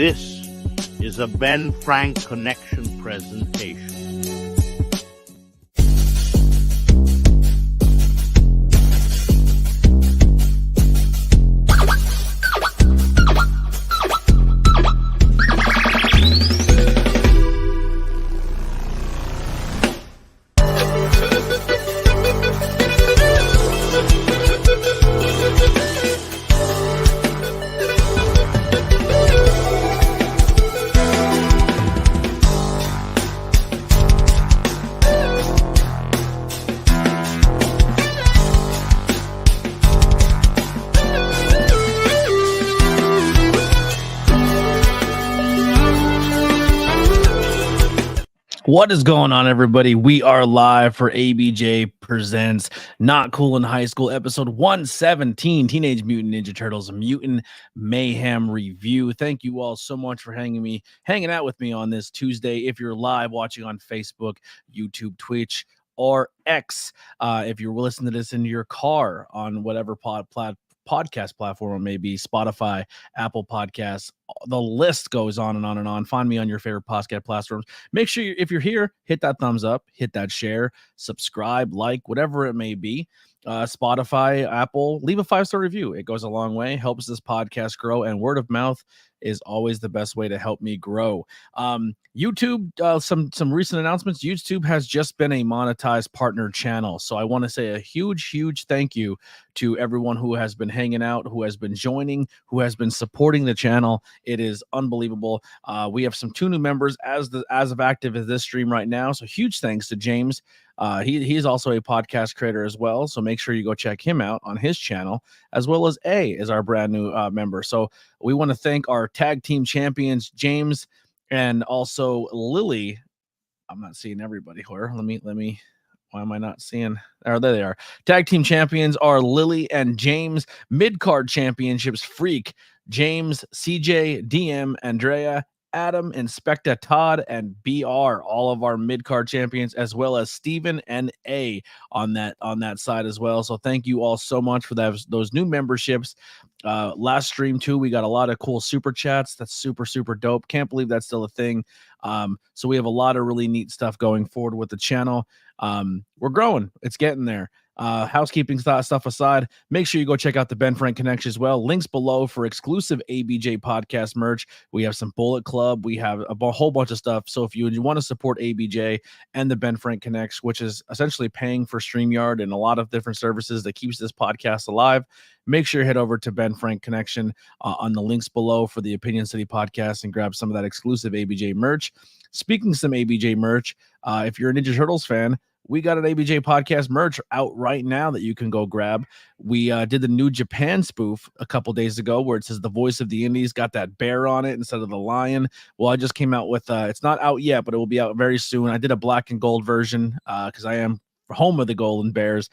This is a Ben Frank Connection presentation. What is going on, everybody? We are live for ABJ Presents Not Cool in High School, episode 117, Teenage Mutant Ninja Turtles Mutant Mayhem review. Thank you all so much for hanging out with me on this Tuesday. If you're live watching on Facebook, YouTube, Twitch, or X, if you're listening to this in your car on whatever podcast platform it may be, Spotify, Apple Podcasts, the list goes on and on and on. Find me on your favorite podcast platforms. Make sure if you're here, hit that thumbs up, hit that share, subscribe, like, whatever it may be. Spotify, Apple, leave a 5-star review. It goes a long way, helps this podcast grow, and word of mouth is always the best way to help me grow. YouTube, some recent announcements. YouTube has just been a monetized partner channel. So I want to say a huge thank you to everyone who has been hanging out, who has been joining, who has been supporting the channel. It is unbelievable. We have two new members as of active as this stream right now. So huge thanks to James. He's also a podcast creator as well. So make sure you go check him out on his channel, as well as A is our brand new member. So we want to thank our tag team champions, James, and also Lily. I'm not seeing everybody here. Let me. Why am I not seeing? Oh, there they are. Tag team champions are Lily and James. Mid-card championships, Freak, James, CJ, DM, Andrea, Adam, Inspector Todd, and BR, all of our mid-card champions, as well as Steven and A on that side as well. So thank you all so much for those new memberships. Last stream too, we got a lot of cool super chats. That's super dope. Can't believe that's still a thing. So we have a lot of really neat stuff going forward with the channel. We're growing. It's getting there. Housekeeping stuff aside, make sure you go check out the Ben Frank Connection as well. Links below for exclusive ABJ podcast merch. We have some Bullet Club. We have a whole bunch of stuff. So if you want to support ABJ and the Ben Frank Connection, which is essentially paying for StreamYard and a lot of different services that keeps this podcast alive, make sure you head over to Ben Frank Connection on the links below for the Opinion City podcast and grab some of that exclusive ABJ merch. Speaking of some ABJ merch, if you're a Ninja Turtles fan, we got an ABJ podcast merch out right now that you can go grab. We did the New Japan spoof a couple days ago where it says the voice of the Indies, got that bear on it instead of the lion. Well, I just came out with, it's not out yet, but it will be out very soon. I did a black and gold version because I am home of the Golden Bears.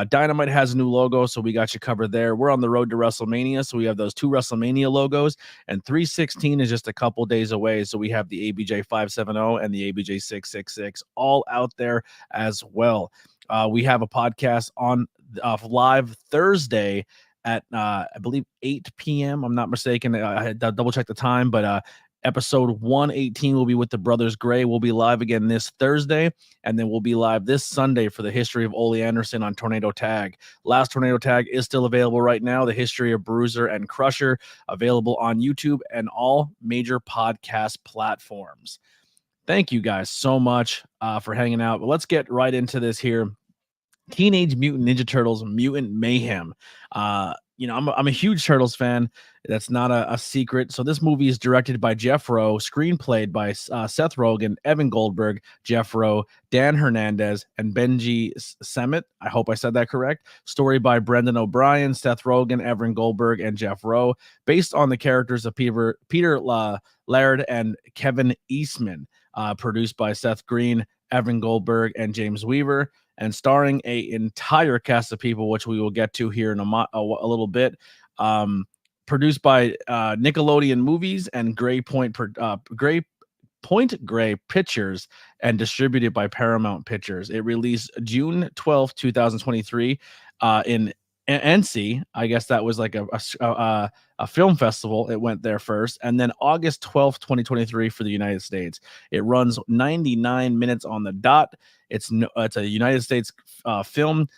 Dynamite has a new logo, so we got you covered there. We're on the road to WrestleMania, so we have those 2 WrestleMania logos, and 316 is just a couple days away, so we have the ABJ 570 and the ABJ 666 all out there as well. We have a podcast on live Thursday at I believe 8 p.m. I'm not mistaken. I had to double check the time, but episode 118 will be with the Brothers Gray. We'll be live again this Thursday, and then we'll be live this Sunday for the history of Ole Anderson on Tornado Tag. Last Tornado Tag is still available right now. The history of Bruiser and Crusher, available on YouTube and all major podcast platforms. Thank you guys so much for hanging out. But let's get right into this here. Teenage Mutant Ninja Turtles Mutant Mayhem. I'm a huge Turtles fan. That's not a secret. So this movie is directed by Jeff Rowe, screenplayed by Seth Rogen, Evan Goldberg, Jeff Rowe, Dan Hernandez, and Benji Semet. I hope I said that correct. Story by Brendan O'Brien, Seth Rogen, Evan Goldberg, and Jeff Rowe. Based on the characters of Peter Laird and Kevin Eastman. Produced by Seth Green, Evan Goldberg, and James Weaver. And starring an entire cast of people, which we will get to here in a little bit. Produced by Nickelodeon Movies and Gray Point Gray Pictures, and distributed by Paramount Pictures. It released June 12th, 2023 in NC. I guess that was like a film festival. It went there first, and then August 12th, 2023 for the United States. It runs 99 minutes on the dot. It's a United States film,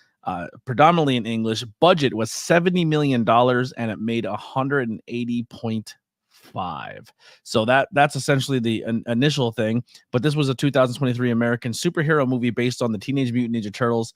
predominantly in English. Budget was $70 million, and it made 180.5. So that's essentially the initial thing. But this was a 2023 American superhero movie based on the Teenage Mutant Ninja Turtles.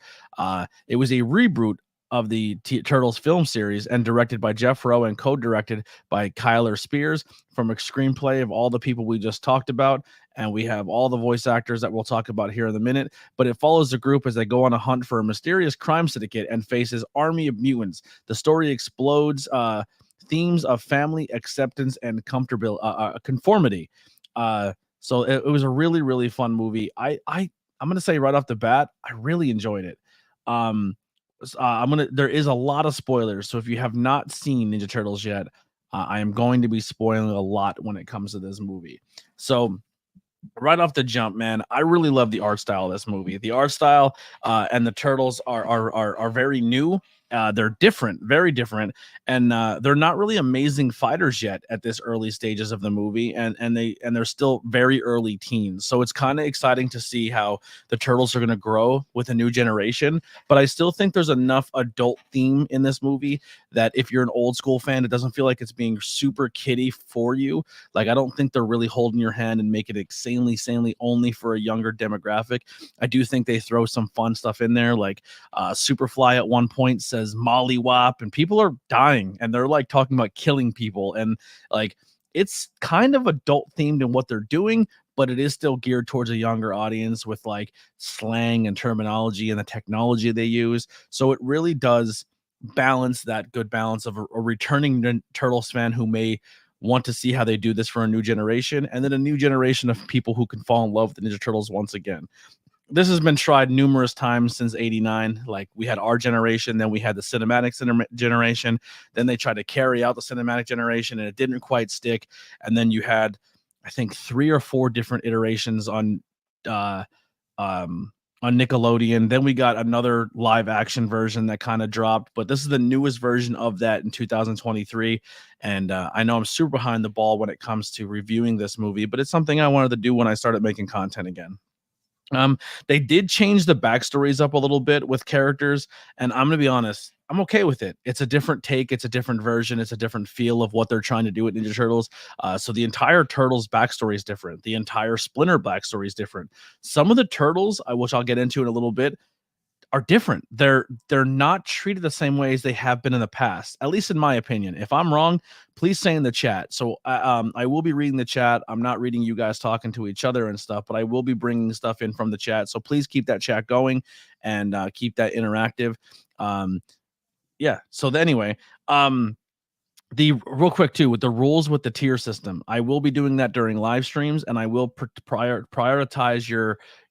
It was a reboot of the Turtles film series and directed by Jeff Rowe and co-directed by Kyler Spears, from a screenplay of all the people we just talked about. And we have all the voice actors that we'll talk about here in a minute. But it follows the group as they go on a hunt for a mysterious crime syndicate and faces army of mutants. The story explodes themes of family acceptance and conformity. So it was a really, really fun movie. I'm gonna say right off the bat, I really enjoyed it. There is a lot of spoilers, so if you have not seen Ninja Turtles yet, I am going to be spoiling a lot when it comes to this movie. So right off the jump, man, I really love the art style of this movie. The art style and the turtles are very new. They're different, very different, and they're not really amazing fighters yet at this early stages of the movie, and they're still very early teens. So it's kind of exciting to see how the turtles are going to grow with a new generation. But I still think there's enough adult theme in this movie that if you're an old school fan, it doesn't feel like it's being super kiddie for you. Like, I don't think they're really holding your hand and make it insanely only for a younger demographic. I do think they throw some fun stuff in there, like Superfly at one point says Molly Wop, and people are dying, and they're like talking about killing people, and like it's kind of adult themed in what they're doing, but it is still geared towards a younger audience with like slang and terminology and the technology they use. So it really does balance that good balance of a returning Turtles fan who may want to see how they do this for a new generation, and then a new generation of people who can fall in love with the Ninja Turtles once again. This has been tried numerous times since '89. Like, we had our generation, then we had the cinematic generation, then they tried to carry out the cinematic generation and it didn't quite stick. And then you had, I think, 3 or 4 different iterations on Nickelodeon. Then we got another live action version that kind of dropped, but this is the newest version of that in 2023. And I know I'm super behind the ball when it comes to reviewing this movie, but it's something I wanted to do when I started making content again. They did change the backstories up a little bit with characters, and I'm gonna be honest, I'm okay with it. It's a different take, it's a different version, it's a different feel of what they're trying to do with Ninja Turtles. So the entire Turtles backstory is different. The entire Splinter backstory is different. Some of the Turtles, which I'll get into in a little bit, are different. They're not treated the same way as they have been in the past, at least in my opinion. If I'm wrong, please say in the chat. So I will be reading the chat. I'm not reading you guys talking to each other and stuff, but I will be bringing stuff in from the chat. So please keep that chat going and keep that interactive. Yeah. So anyway, the real quick too, with the rules with the tier system, I will be doing that during live streams, and I will prioritize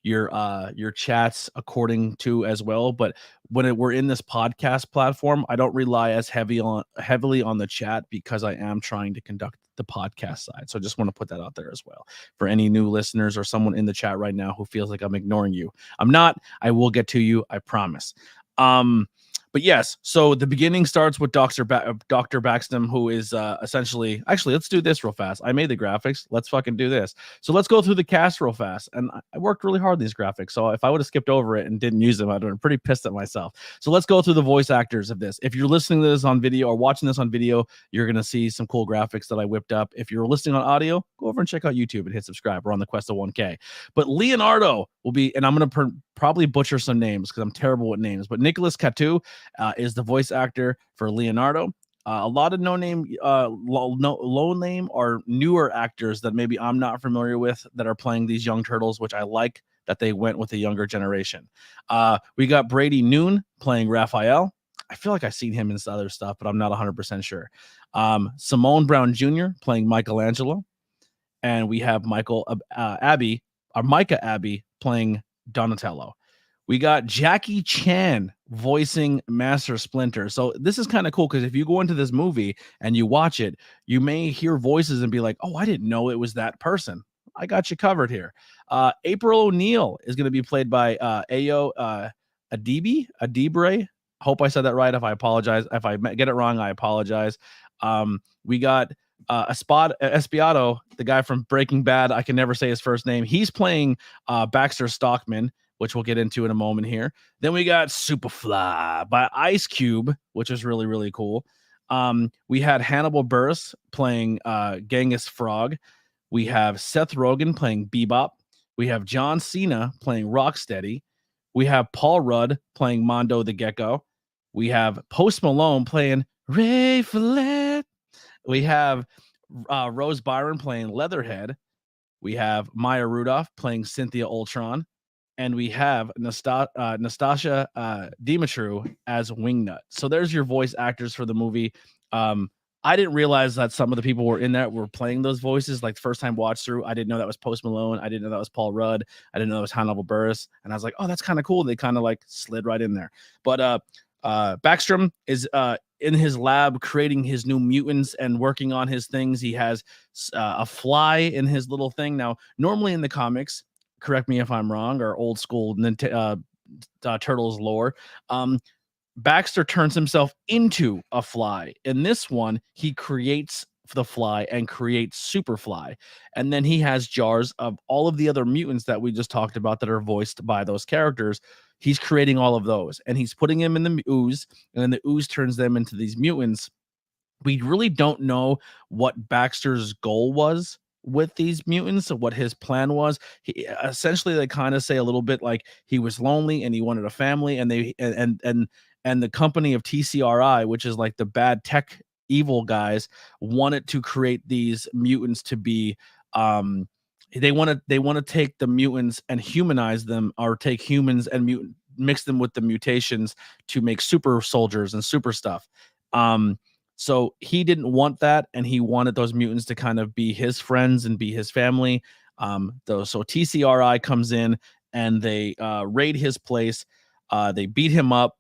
your chats according to as well. But when we're in this podcast platform, I don't rely as heavily on the chat, because I am trying to conduct the podcast side. So I just want to put that out there as well for any new listeners or someone in the chat right now who feels like I'm ignoring you. I'm not. I will get to you, I promise. But yes, so the beginning starts with Dr. Baxton, who is essentially, actually, let's do this real fast. I made the graphics. Let's fucking do this. So let's go through the cast real fast. And I worked really hard on these graphics. So if I would have skipped over it and didn't use them, I'd have been pretty pissed at myself. So let's go through the voice actors of this. If you're listening to this on video or watching this on video, you're going to see some cool graphics that I whipped up. If you're listening on audio, go over and check out YouTube and hit subscribe. We're on the quest of 1K. But Leonardo will be, and I'm going to probably butcher some names because I'm terrible with names, but Nicholas Catu is the voice actor for Leonardo. A lot of low name or newer actors that maybe I'm not familiar with that are playing these young turtles, which I like that they went with the younger generation. We got Brady Noon playing Raphael. I feel like I've seen him in some other stuff, but I'm not 100% sure. Simone Brown Jr. playing Michelangelo. And we have Micah Abbey playing Donatello. We got Jackie Chan voicing Master Splinter. So this is kind of cool, because if you go into this movie and you watch it, you may hear voices and be like, oh, I didn't know it was that person. I got you covered here. April O'Neil is going to be played by Ayo Adibre. Hope I said that right. If I apologize, if I get it wrong, I apologize. We got Espiado, the guy from Breaking Bad. I can never say his first name. He's playing Baxter Stockman, which we'll get into in a moment here. Then we got Superfly by Ice Cube, which is really, really cool. We had Hannibal Buress playing Genghis Frog. We have Seth Rogen playing Bebop. We have John Cena playing Rocksteady. We have Paul Rudd playing Mondo the Gecko. We have Post Malone playing Ray Fillet. We have Rose Byron playing Leatherhead. We have Maya Rudolph playing Cynthia Ultron. And we have Nastasia Dimitru as Wingnut. So there's your voice actors for the movie. I didn't realize that some of the people were in that were playing those voices. Like the first time watch through, I didn't know that was Post Malone. I didn't know that was Paul Rudd. I didn't know that was Hannibal Buress. And I was like, oh, that's kind of cool. They kind of like slid right in there. But Backstrom is in his lab creating his new mutants and working on his things. He has a fly in his little thing. Now, normally in the comics, correct me if I'm wrong, or old school Turtles lore, Baxter turns himself into a fly. In this one, he creates the fly and creates Superfly. And then he has jars of all of the other mutants that we just talked about that are voiced by those characters. He's creating all of those and he's putting them in the ooze, and then the ooze turns them into these mutants. We really don't know what Baxter's goal was with these mutants, or what his plan was. He essentially, they kind of say a little bit like he was lonely and he wanted a family, and they and the company of TCRI, which is like the bad tech evil guys, wanted to create these mutants to be they want to take the mutants and humanize them, or take humans and mix them with the mutations to make super soldiers and super stuff. So he didn't want that, and he wanted those mutants to kind of be his friends and be his family. So TCRI comes in and they raid his place. They beat him up.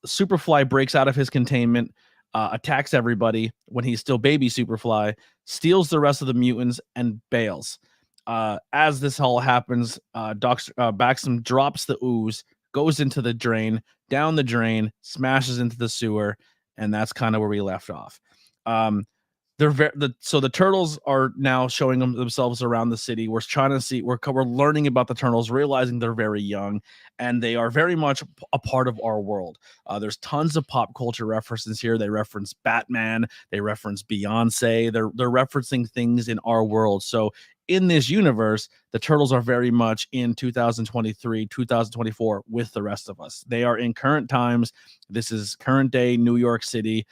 Superfly breaks out of his containment, attacks everybody when he's still baby Superfly, steals the rest of the mutants, and bails. As this all happens, Baxter drops the ooze, goes into the drain, down the drain, smashes into the sewer, and that's kind of where we left off. So the turtles are now showing themselves around the city. We're trying to see, we're learning about the turtles, realizing they're very young, and they are very much a part of our world. There's tons of pop culture references here. They reference Batman, they reference Beyonce, they're referencing things in our world. So in this universe, the turtles are very much in 2023, 2024 with the rest of us. They are in current times. This is current day New York City.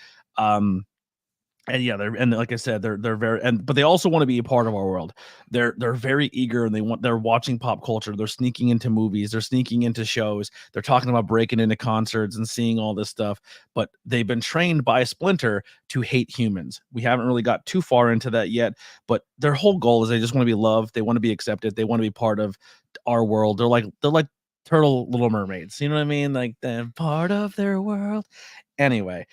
And yeah, like I said, they're very, but they also want to be a part of our world. They're very eager, and they're watching pop culture. They're sneaking into movies. They're sneaking into shows. They're talking about breaking into concerts and seeing all this stuff. But they've been trained by Splinter to hate humans. We haven't really got too far into that yet, but their whole goal is they just want to be loved. They want to be accepted. They want to be part of our world. They're like turtle Little Mermaids. You know what I mean? Like they're part of their world. Anyway,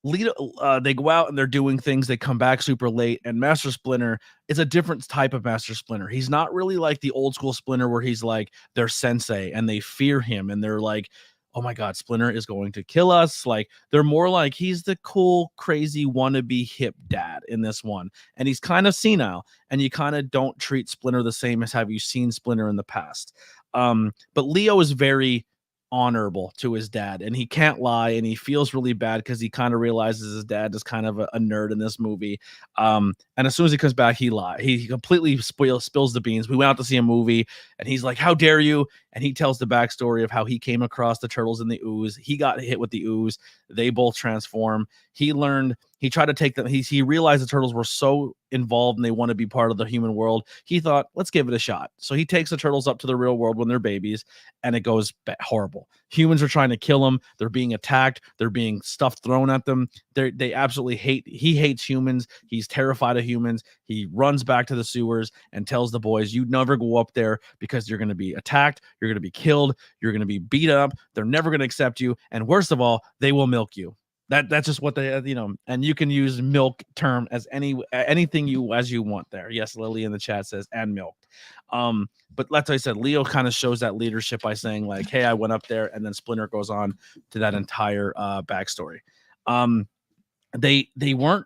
they go out and they're doing things. They come back super late, and Master Splinter is a different type of Master Splinter. He's not really like the old school Splinter where he's like their sensei and they fear him and they're like, oh my God, Splinter is going to kill us. Like they're more like he's the cool, crazy, wannabe hip dad in this one. And he's kind of senile, and you kind of don't treat Splinter the same as have you seen Splinter in the past. But Leo is very honorable to his dad, and he can't lie, and he feels really bad because he kind of realizes his dad is kind of a nerd in this movie. And as soon as he comes back, he completely spills the beans. We went out to see a movie, and he's like, how dare you? And he tells the backstory of how he came across the turtles in the ooze. He got hit with the ooze. They both transform. He tried to take them. He realized the turtles were so involved and they want to be part of the human world. He thought, let's give it a shot. So he takes the turtles up to the real world when they're babies, and it goes horrible. Humans are trying to kill them. They're being attacked. They're being stuff thrown at them. They absolutely he hates humans. He's terrified of humans. He runs back to the sewers and tells the boys, you never go up there because you're going to be attacked. You're going to be killed. You're going to be beat up. They're never going to accept you. And worst of all, they will milk you. That's just what they, and you can use milk term as anything you want there. Yes, Lily in the chat says and milked. But that's what I said. Leo kind of shows that leadership by saying like, "Hey, I went up there," and then Splinter goes on to that entire backstory. They weren't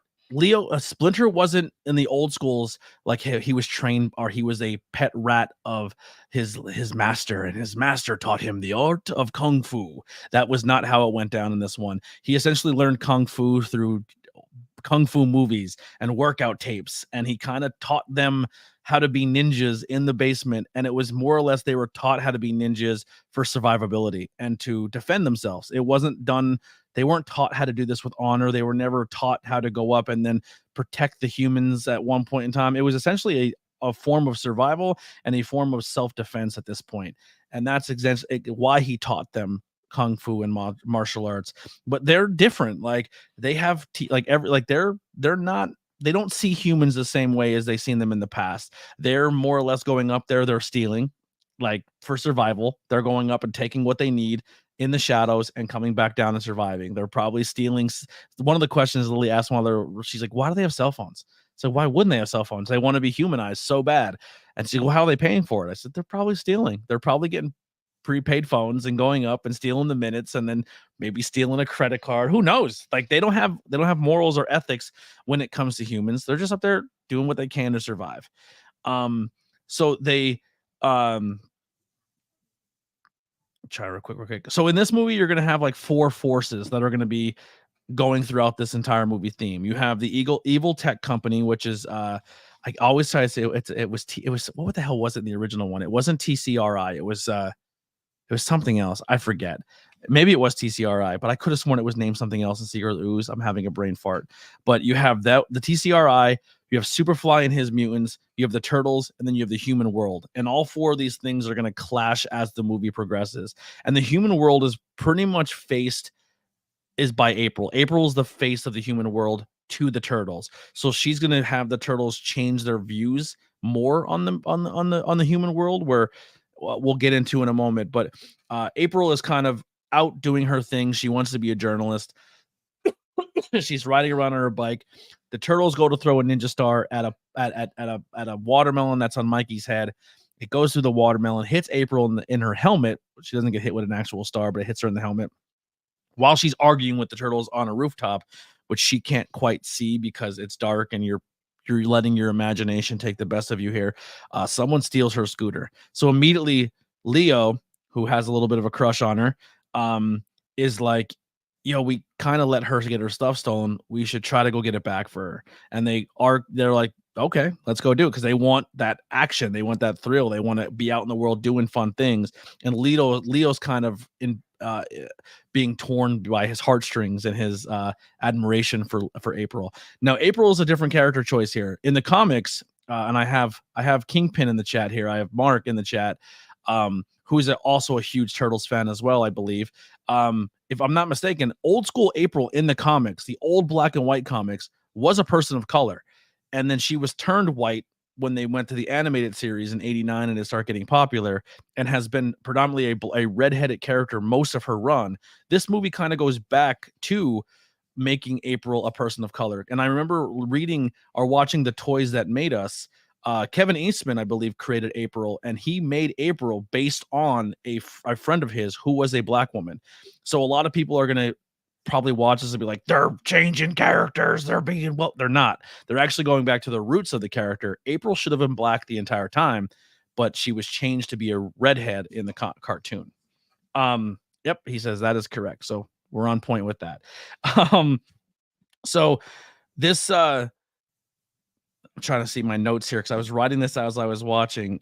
Splinter wasn't in the old schools like he was trained, or he was a pet rat of his master, and his master taught him the art of kung fu. That was not how it went down in this one. He essentially learned kung fu through kung fu movies and workout tapes, and he kind of taught them how to be ninjas in the basement, and it was more or less they were taught how to be ninjas for survivability and to defend themselves. It wasn't done, they weren't taught how to do this with honor. They were never taught how to go up and then protect the humans at one point in time. It was essentially a form of survival and a form of self-defense at this point, and that's exactly why he taught them kung fu and martial arts. But they're different. Like they have they're not, they don't see humans the same way as they've seen them in the past. They're more or less going up there, they're stealing, like for survival. They're going up and taking what they need in the shadows and coming back down and surviving. They're probably stealing. One of the questions Lily asked she's like, why do they have cell phones? So why wouldn't they have cell phones? They want to be humanized so bad. And she's like, well, how are they paying for it? I said, they're probably stealing. They're probably getting prepaid phones and going up and stealing the minutes, and then maybe stealing a credit card. Who knows? Like they don't have morals or ethics when it comes to humans. They're just up there doing what they can to survive. So they try real quick. So in this movie, you're gonna have like 4 forces that are gonna be going throughout this entire movie theme. You have the evil tech company, which is I always try to say it was what the hell was it in the original one? It wasn't TCRI. It was something else. I forget. Maybe it was TCRI, but I could have sworn it was named something else in Secret of the Ooze. I'm having a brain fart. But you have the TCRI, you have Superfly and his mutants, you have the Turtles, and then you have the human world. And all 4 of these things are going to clash as the movie progresses. And the human world is pretty much is by April. April is the face of the human world to the Turtles. So she's going to have the Turtles change their views more on the human world, where we'll get into in a moment. But April is kind of out doing her thing. She wants to be a journalist. She's riding around on her bike. The Turtles go to throw a ninja star at a watermelon that's on Mikey's head. It goes through the watermelon, hits April in her helmet. She doesn't get hit with an actual star, but it hits her in the helmet while she's arguing with the Turtles on a rooftop, which she can't quite see because it's dark and you're letting your imagination take the best of you here. Someone steals her scooter. So immediately Leo, who has a little bit of a crush on her, is like, we kind of let her get her stuff stolen. We should try to go get it back for her. And they're like, okay, let's go do it, because they want that action. They want that thrill. They want to be out in the world doing fun things. And Leo's kind of being torn by his heartstrings and his admiration for April. Now, April is a different character choice here in the comics, and I have Kingpin in the chat here. I have Mark in the chat, who's also a huge Turtles fan as well, I believe. If I'm not mistaken, old school April in the comics, the old black and white comics, was a person of color, and then she was turned white when they went to the animated series in '89 and it started getting popular, and has been predominantly a redheaded character most of her run. This movie kind of goes back to making April a person of color. And I remember reading or watching The Toys That Made Us. Kevin Eastman, I believe, created April, and he made April based on a friend of his who was a black woman. So a lot of people are going to probably watch this and be like, they're changing characters. They're not. They're actually going back to the roots of the character. April should have been black the entire time, but she was changed to be a redhead in the cartoon. Yep, he says that is correct. So we're on point with that. So this I'm trying to see my notes here because I was writing this as I was watching.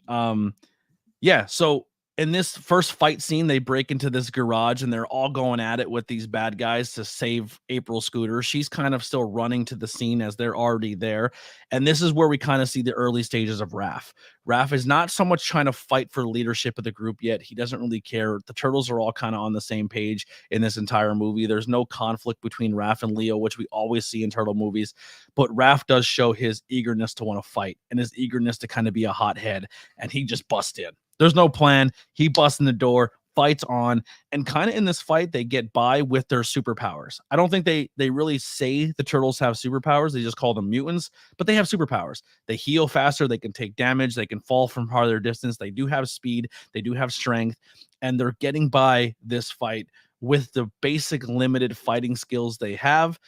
Yeah, so in this first fight scene, they break into this garage and they're all going at it with these bad guys to save April's scooter. She's kind of still running to the scene as they're already there. And this is where we kind of see the early stages of Raph. Raph is not so much trying to fight for leadership of the group yet. He doesn't really care. The Turtles are all kind of on the same page in this entire movie. There's no conflict between Raph and Leo, which we always see in Turtle movies. But Raph does show his eagerness to want to fight and his eagerness to kind of be a hothead. And he just busts in. There's no plan. He busts in the door, fights on, and kind of in this fight they get by with their superpowers. I don't think they really say the turtles have superpowers. They just call them mutants, but they have superpowers. They heal faster, they can take damage, they can fall from farther distance, they do have speed, they do have strength, and they're getting by this fight with the basic limited fighting skills they have,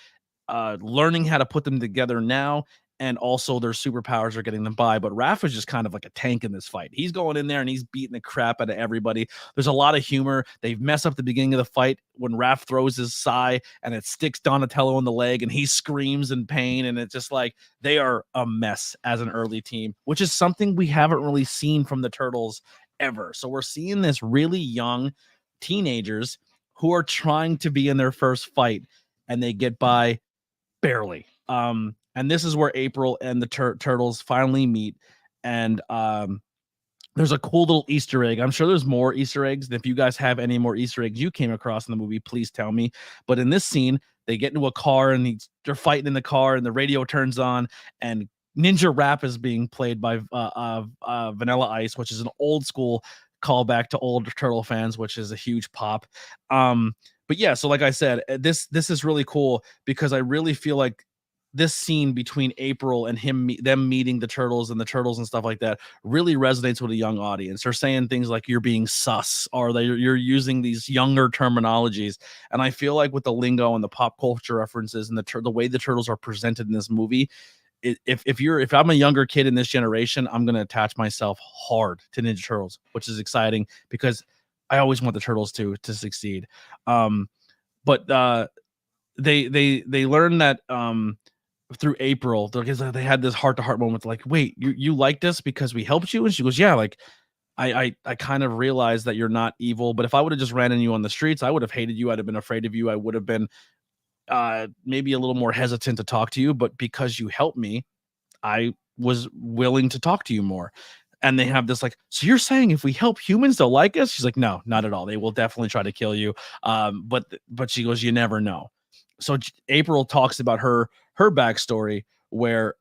learning how to put them together now, and also their superpowers are getting them by. But Raph is just kind of like a tank in this fight. He's going in there and he's beating the crap out of everybody. There's a lot of humor. They mess up the beginning of the fight when Raph throws his sai and it sticks Donatello in the leg and he screams in pain. And it's just like they are a mess as an early team, which is something we haven't really seen from the Turtles ever. So we're seeing this really young teenagers who are trying to be in their first fight and they get by barely. And this is where April and the turtles finally meet. And there's a cool little Easter egg. I'm sure there's more Easter eggs. If you guys have any more Easter eggs you came across in the movie, please tell me. But in this scene, they get into a car and they're fighting in the car and the radio turns on and Ninja Rap is being played by Vanilla Ice, which is an old school callback to old Turtle fans, which is a huge pop. But yeah, so like I said, this is really cool because I really feel like this scene between April and them meeting the turtles and stuff like that really resonates with a young audience. They're saying things like you're being sus, or you're using these younger terminologies. And I feel like with the lingo and the pop culture references and the way the turtles are presented in this movie, if I'm a younger kid in this generation, I'm going to attach myself hard to Ninja Turtles, which is exciting because I always want the turtles to succeed. But they learn that through April, because they had this heart-to-heart moment, like, wait, you like this because we helped you? And she goes, yeah, like I kind of realized that you're not evil, but if I would have just ran into you on the streets, I would have hated you. I'd have been afraid of you. I would have been maybe a little more hesitant to talk to you, but because you helped me, I was willing to talk to you more. And they have this like, so you're saying if we help humans, they'll like us? She's like, no, not at all. They will definitely try to kill you. But she goes, you never know. So April talks about her backstory where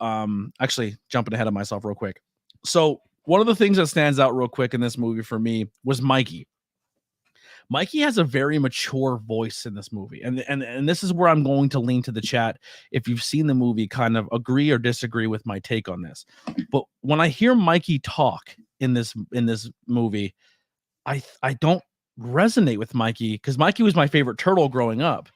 actually jumping ahead of myself real quick. So one of the things that stands out real quick in this movie for me was Mikey. Mikey has a very mature voice in this movie. And this is where I'm going to lean to the chat. If you've seen the movie, kind of agree or disagree with my take on this. But when I hear Mikey talk in this movie, I don't resonate with Mikey because Mikey was my favorite turtle growing up.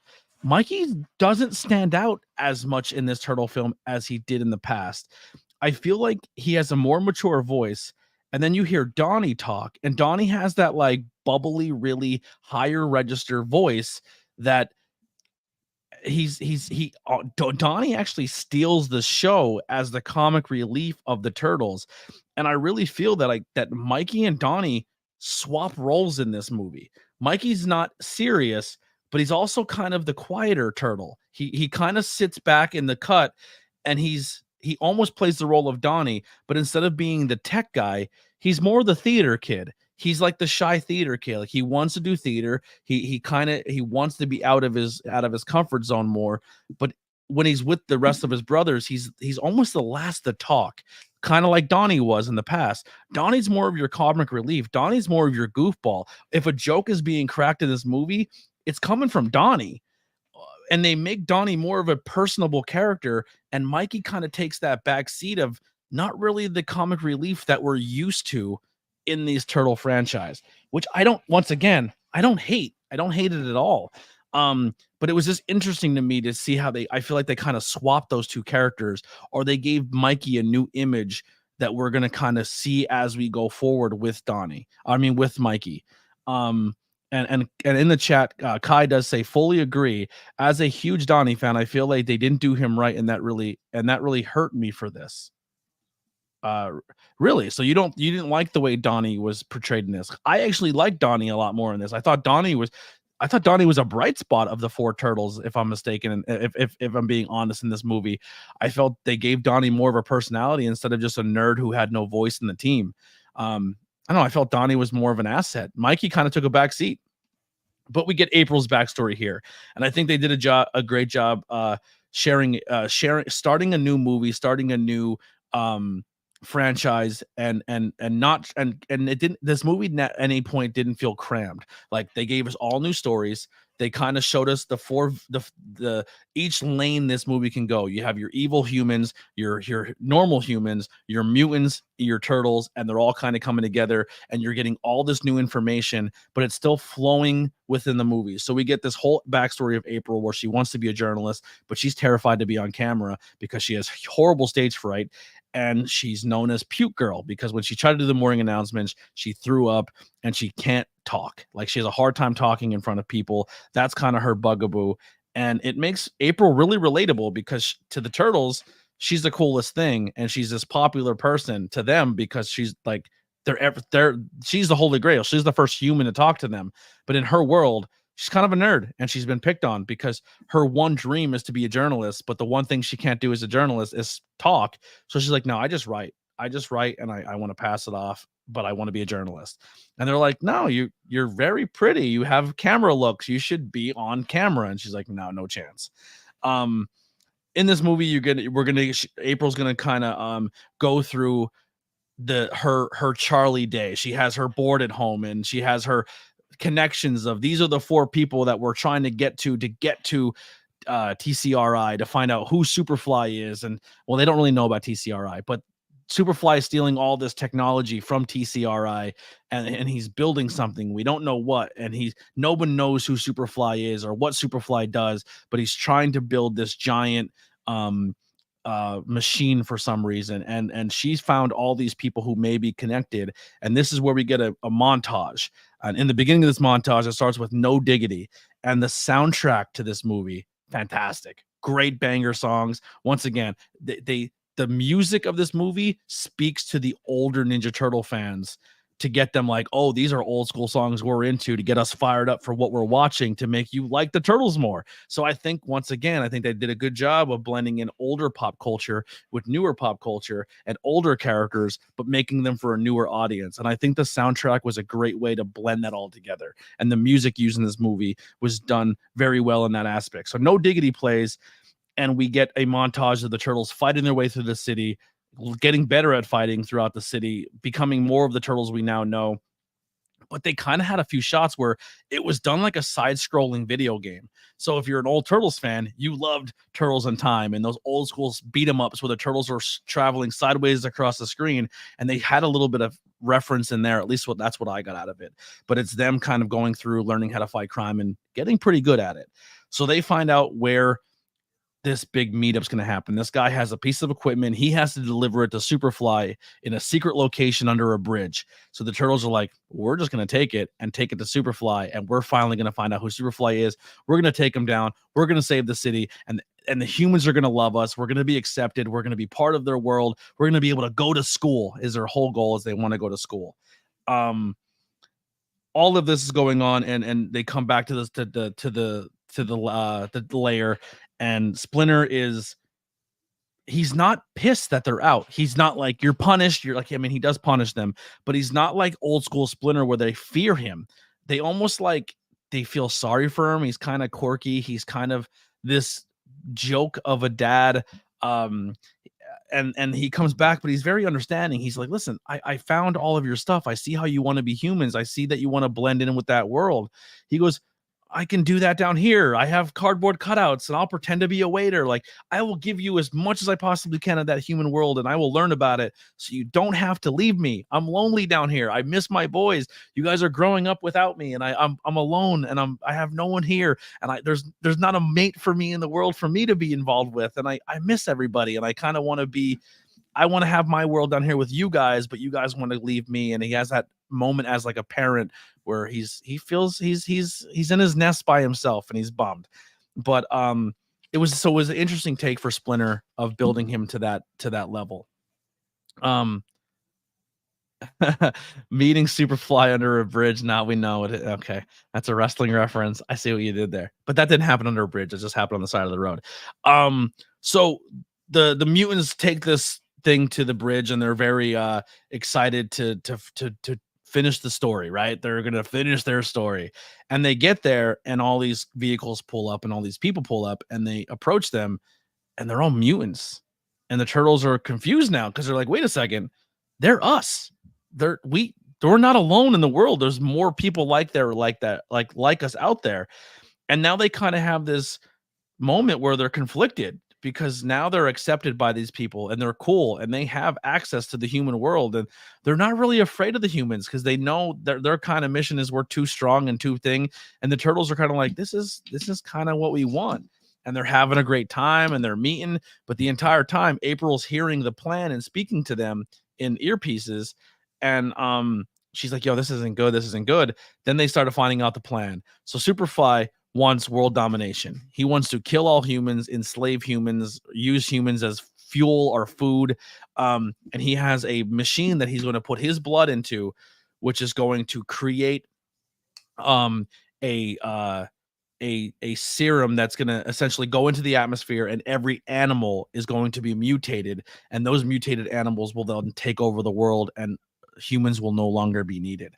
Mikey doesn't stand out as much in this turtle film as he did in the past. I feel like he has a more mature voice. And then you hear Donnie talk, and Donnie has that like bubbly, really higher register voice that Donnie actually steals the show as the comic relief of the turtles. And I really feel that that Mikey and Donnie swap roles in this movie. Mikey's not serious, but he's also kind of the quieter turtle. He kind of sits back in the cut, and he almost plays the role of Donnie, but instead of being the tech guy, he's more the theater kid. He's like the shy theater kid. Like he wants to do theater. He wants to be out of his comfort zone more. But when he's with the rest of his brothers, he's almost the last to talk, kind of like Donnie was in the past. Donnie's more of your comic relief. Donnie's more of your goofball. If a joke is being cracked in this movie, it's coming from Donnie. And they make Donnie more of a personable character, and Mikey kind of takes that back seat of not really the comic relief that we're used to in these turtle franchise, which I don't hate. I don't hate it at all. But it was just interesting to me to see how I feel like they kind of swapped those two characters, or they gave Mikey a new image that we're going to kind of see as we go forward with with Mikey. And in the chat, Kai does say, fully agree. As a huge Donnie fan, I feel like they didn't do him right, and that really hurt me for this. Really? So you didn't like the way Donnie was portrayed in this? I actually liked Donnie a lot more in this. I thought Donnie was a bright spot of the four turtles, if I'm mistaken. And if I'm being honest in this movie, I felt they gave Donnie more of a personality instead of just a nerd who had no voice in the team. I don't know. I felt Donnie was more of an asset. Mikey kind of took a back seat, but we get April's backstory here, and I think they did a great job sharing, starting a new movie, starting a new franchise, and not and it didn't, this movie at any point didn't feel crammed. Like, they gave us all new stories. They kind of showed us the each lane this movie can go. You have your evil humans, your normal humans, your mutants, your turtles, and they're all kind of coming together, and you're getting all this new information, but it's still flowing within the movie. So we get this whole backstory of April, where she wants to be a journalist, but she's terrified to be on camera because she has horrible stage fright. And she's known as Puke Girl because when she tried to do the morning announcements, she threw up and she can't talk. Like, she has a hard time talking in front of people. That's kind of her bugaboo. And it makes April really relatable because to the turtles, she's the coolest thing. And she's this popular person to them because she's like, she's the Holy Grail. She's the first human to talk to them. But in her world, she's kind of a nerd, and she's been picked on because her one dream is to be a journalist, but the one thing she can't do as a journalist is talk. So she's like, no, I just write, and I want to pass it off, but I want to be a journalist. And they're like, no, you're very pretty, you have camera looks, you should be on camera. And she's like, no chance. In this movie, April's gonna kind of go through her Charlie day. She has her board at home, and she has her connections of, these are the 4 people that we're trying to get to TCRI, to find out who Superfly is. And well, they don't really know about TCRI, but Superfly is stealing all this technology from TCRI, and he's building something, we don't know what, and no one knows who Superfly is or what Superfly does, but he's trying to build this giant machine for some reason. And she's found all these people who may be connected, and this is where we get a montage. And in the beginning of this montage, it starts with No Diggity, and the soundtrack to this movie, fantastic, great banger songs. Once again, the music of this movie speaks to the older Ninja Turtle fans, to get them like, oh, these are old school songs we're into, to get us fired up for what we're watching, to make you like the Turtles more. So I think, once again, I think they did a good job of blending in older pop culture with newer pop culture and older characters, but making them for a newer audience. And I think the soundtrack was a great way to blend that all together. And the music used in this movie was done very well in that aspect. So No Diggity plays, and we get a montage of the Turtles fighting their way through the city, getting better at fighting throughout the city, becoming more of the Turtles we now know. But they kind of had a few shots where it was done like a side-scrolling video game. So if you're an old Turtles fan, you loved Turtles in Time and those old school beat-em-ups where the Turtles are traveling sideways across the screen, and they had a little bit of reference in there. At least that's what I got out of it. But it's them kind of going through, learning how to fight crime and getting pretty good at it. So they find out where this big meetup's going to happen. This guy has a piece of equipment. He has to deliver it to Superfly in a secret location under a bridge. So the Turtles are like, we're just going to take it to Superfly, and we're finally going to find out who Superfly is. We're going to take him down. We're going to save the city, and the humans are going to love us. We're going to be accepted. We're going to be part of their world. We're going to be able to go to school. Is their whole goal, is they want to go to school. All of this is going on, and they come back to this to the layer. And Splinter he's not pissed that they're out. He's not like, you're punished. You're like, I mean, he does punish them, but he's not like old school Splinter where they fear him. They almost like, they feel sorry for him. He's kind of quirky. He's kind of this joke of a dad. And he comes back, but he's very understanding. He's like, listen, I found all of your stuff. I see how you want to be humans. I see that you want to blend in with that world. He goes, I can do that down here. I have cardboard cutouts, and I'll pretend to be a waiter. Like, I will give you as much as I possibly can of that human world, and I will learn about it, so you don't have to leave me. I'm lonely down here. I miss my boys. You guys are growing up without me, and I'm alone, and I have no one here, and there's not a mate for me in the world for me to be involved with, and I miss everybody, and I kind of want to be. I want to have my world down here with you guys, but you guys want to leave me. And he has that moment as like a parent where he feels he's in his nest by himself, and he's bummed. But it was an interesting take for Splinter of building him to that level. Meeting Superfly under a bridge. Now we know it. Okay, that's a wrestling reference. I see what you did there, but that didn't happen under a bridge. It just happened on the side of the road. So the mutants take this thing to the bridge, and they're very excited to finish the story, right? They're gonna finish their story, and they get there, and all these vehicles pull up, and all these people pull up, and they approach them, and they're all mutants, And the turtles are confused now because they're like, wait a second, they're us. We're not alone in the world. There's more people like us out there. And now they kind of have this moment where they're conflicted because now they're accepted by these people and they're cool and they have access to the human world, and they're not really afraid of the humans because they know their kind of mission is we're too strong and too thing. And the turtles are kind of like, this is kind of what we want. And they're having a great time and they're meeting. But the entire time, April's hearing the plan and speaking to them in earpieces. And she's like, yo, this isn't good. This isn't good. Then they started finding out the plan. So Superfly wants world domination. He wants to kill all humans, enslave humans, use humans as fuel or food. And he has a machine that he's going to put his blood into, which is going to create a serum that's going to essentially go into the atmosphere, and every animal is going to be mutated, and those mutated animals will then take over the world, and humans will no longer be needed.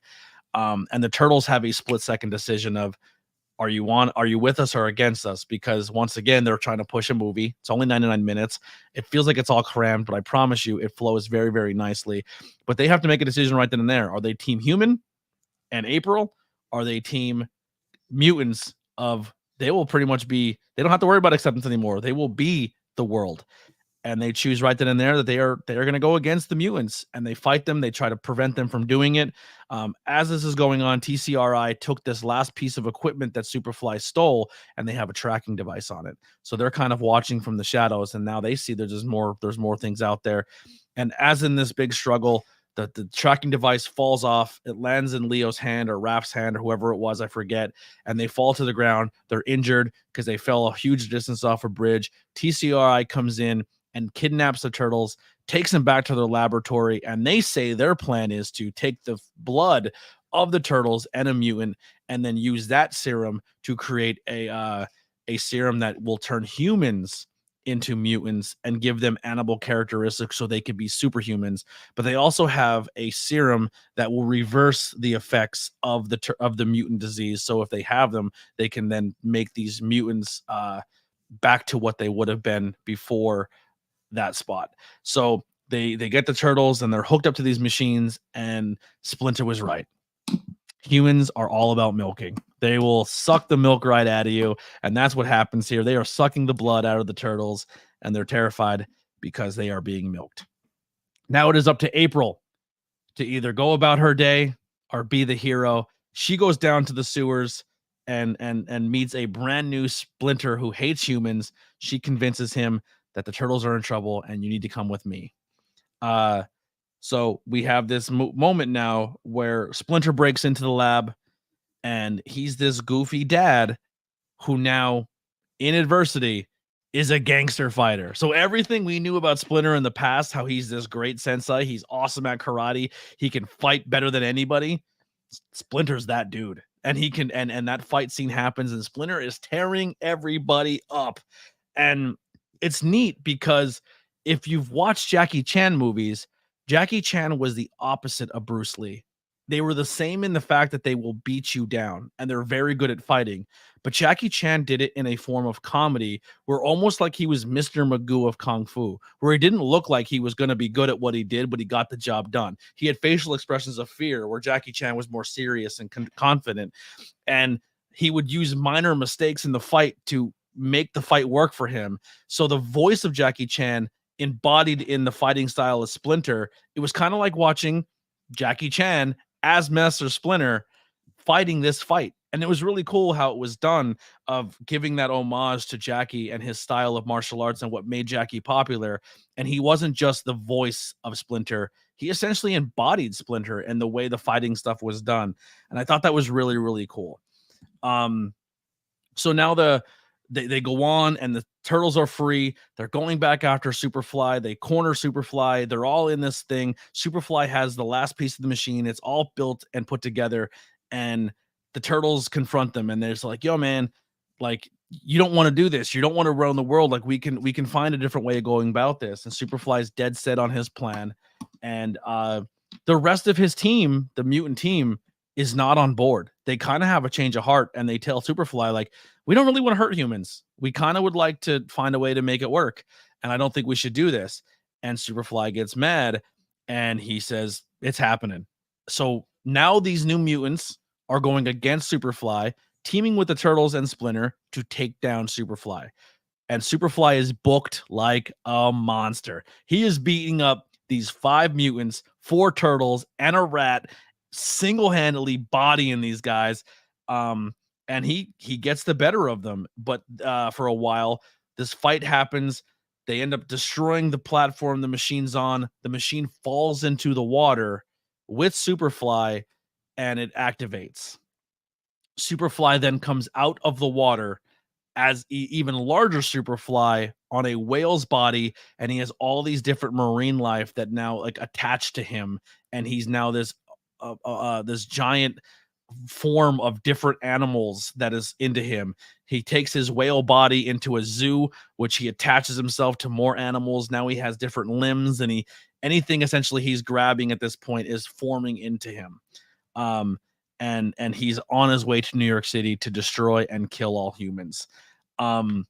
And the turtles have a split-second decision of, are you with us or against us? Because once again, they're trying to push a movie. It's only 99 minutes. It feels like it's all crammed, but I promise you it flows very, very nicely. But they have to make a decision right then and there. Are they team human and April? Are they team mutants they will pretty much be, they don't have to worry about acceptance anymore. They will be the world. And they choose right then and there that they are going to go against the mutants, and they fight them. They try to prevent them from doing it. As this is going on, TCRI took this last piece of equipment that Superfly stole, and they have a tracking device on it. So they're kind of watching from the shadows, and now they see there's more things out there. And as in this big struggle, the tracking device falls off. It lands in Leo's hand or Raph's hand or whoever it was, I forget. And they fall to the ground. They're injured because they fell a huge distance off a bridge. TCRI comes in and kidnaps the turtles, takes them back to their laboratory, and they say their plan is to take the blood of the turtles and a mutant and then use that serum to create a serum that will turn humans into mutants and give them animal characteristics so they could be superhumans. But they also have a serum that will reverse the effects of the mutant disease. So if they have them, they can then make these mutants back to what they would have been before that spot. So they get the turtles and they're hooked up to these machines, and Splinter was right. Humans are all about milking. They will suck the milk right out of you, and that's what happens here. They are sucking the blood out of the turtles, and they're terrified because they are being milked. Now it is up to April to either go about her day or be the hero. She goes down to the sewers and meets a brand new Splinter who hates humans. She convinces him that the turtles are in trouble and you need to come with me. So we have this moment now where Splinter breaks into the lab, and he's this goofy dad who now, in adversity, is a gangster fighter. So everything we knew about Splinter in the past, how he's this great sensei, he's awesome at karate, he can fight better than anybody. Splinter's that dude. And he can, and that fight scene happens, and Splinter is tearing everybody up. And it's neat because if you've watched Jackie Chan movies, Jackie Chan was the opposite of Bruce Lee. They were the same in the fact that they will beat you down and they're very good at fighting. But Jackie Chan did it in a form of comedy where almost like he was Mr. Magoo of Kung Fu, where he didn't look like he was going to be good at what he did, but he got the job done. He had facial expressions of fear, where Jackie Chan was more serious and confident. And he would use minor mistakes in the fight to make the fight work for him. So the voice of Jackie Chan embodied in the fighting style of Splinter, it was kind of like watching Jackie Chan as Master Splinter fighting this fight. And it was really cool how it was done, of giving that homage to Jackie and his style of martial arts and what made Jackie popular. And he wasn't just the voice of Splinter. He essentially embodied Splinter and the way the fighting stuff was done. And I thought that was really, really cool. So now they go on and the turtles are free. They're going back after Superfly. They corner Superfly. They're all in this thing. Superfly has the last piece of the machine. It's all built and put together. And the turtles confront them. And they're just like, yo, man, like, you don't want to do this. You don't want to run the world. Like, we can find a different way of going about this. And Superfly's dead set on his plan. And the rest of his team, the mutant team, is not on board. They kind of have a change of heart, and they tell Superfly, like, we don't really want to hurt humans. We kind of would like to find a way to make it work. and I don't think we should do this. And Superfly gets mad, and he says, it's happening. So now these new mutants are going against Superfly, teaming with the Turtles and Splinter to take down Superfly. And Superfly is booked like a monster. He is beating up these 5 mutants, 4 turtles, and a rat, single-handedly bodying these guys. And he gets the better of them. But for a while, this fight happens. They end up destroying the platform the machine's on. The machine falls into the water with Superfly, and it activates. Superfly then comes out of the water as even larger Superfly on a whale's body, and he has all these different marine life that now like attached to him, and he's now this this giant form of different animals that is into him. He takes his whale body into a zoo, which he attaches himself to more animals. Now he has different limbs, and anything essentially he's grabbing at this point is forming into him. And he's on his way to New York City to destroy and kill all humans. And